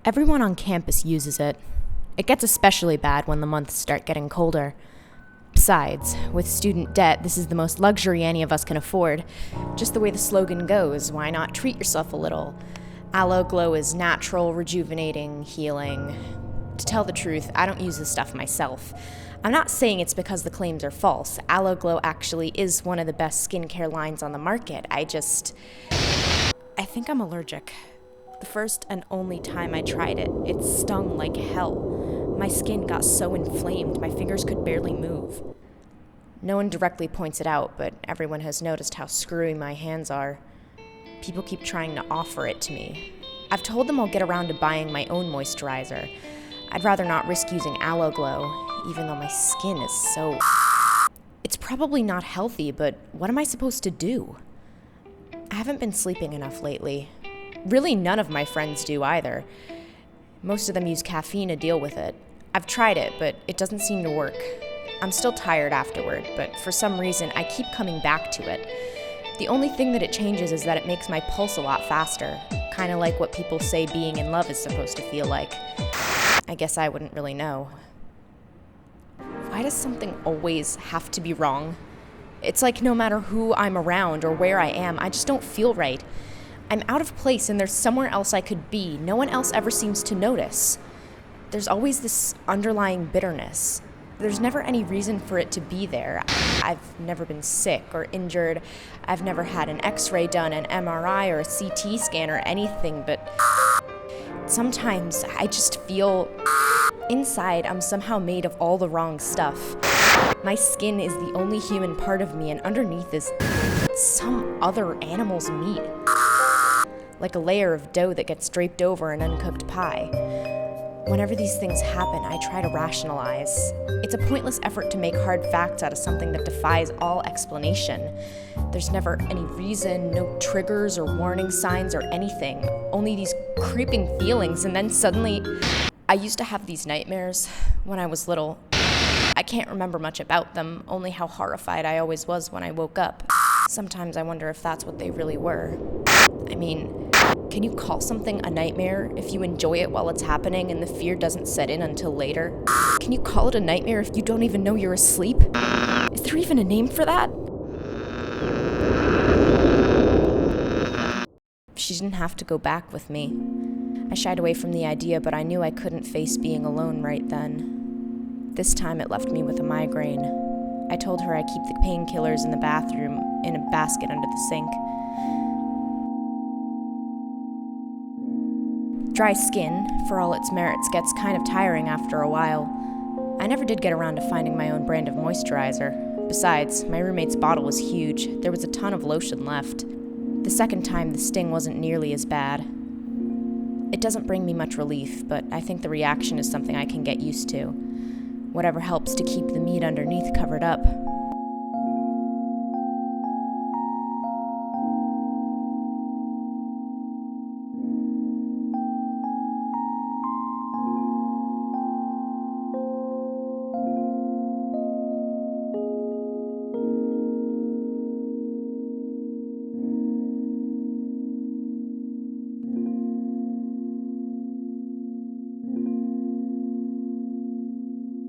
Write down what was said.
Everyone on campus uses it. It gets especially bad when the months start getting colder. Besides, with student debt, this is the most luxury any of us can afford. Just the way the slogan goes, why not treat yourself a little? Aloe Glow is natural, rejuvenating, healing. To tell the truth, I don't use this stuff myself. I'm not saying it's because the claims are false. Aloe Glow actually is one of the best skincare lines on the market. I think I'm allergic. The first and only time I tried it, it stung like hell. My skin got so inflamed, my fingers could barely move. No one directly points it out, but everyone has noticed how screwy my hands are. People keep trying to offer it to me. I've told them I'll get around to buying my own moisturizer. I'd rather not risk using Aloe Glow, even though my skin is so... It's probably not healthy, but what am I supposed to do? I haven't been sleeping enough lately. Really, none of my friends do either. Most of them use caffeine to deal with it. I've tried it, but it doesn't seem to work. I'm still tired afterward, but for some reason, I keep coming back to it. The only thing that it changes is that it makes my pulse a lot faster, kind of like what people say being in love is supposed to feel like. I guess I wouldn't really know. Why does something always have to be wrong? It's like no matter who I'm around or where I am, I just don't feel right. I'm out of place and there's somewhere else I could be. No one else ever seems to notice. There's always this underlying bitterness. There's never any reason for it to be there. I've never been sick or injured. I've never had an X-ray done, an MRI or a CT scan or anything, but sometimes I just feel inside I'm somehow made of all the wrong stuff. My skin is the only human part of me, and underneath is some other animal's meat. Like a layer of dough that gets draped over an uncooked pie. Whenever these things happen, I try to rationalize. It's a pointless effort to make hard facts out of something that defies all explanation. There's never any reason, no triggers or warning signs or anything, only these creeping feelings, and then suddenly... I used to have these nightmares when I was little. I can't remember much about them, only how horrified I always was when I woke up. Sometimes I wonder if that's what they really were. I mean, can you call something a nightmare if you enjoy it while it's happening and the fear doesn't set in until later? Can you call it a nightmare if you don't even know you're asleep? Is there even a name for that? She didn't have to go back with me. I shied away from the idea, but I knew I couldn't face being alone right then. This time it left me with a migraine. I told her I keep the painkillers in the bathroom in a basket under the sink. Dry skin, for all its merits, gets kind of tiring after a while. I never did get around to finding my own brand of moisturizer. Besides, my roommate's bottle was huge. There was a ton of lotion left. The second time, the sting wasn't nearly as bad. It doesn't bring me much relief, but I think the reaction is something I can get used to. Whatever helps to keep the meat underneath covered up.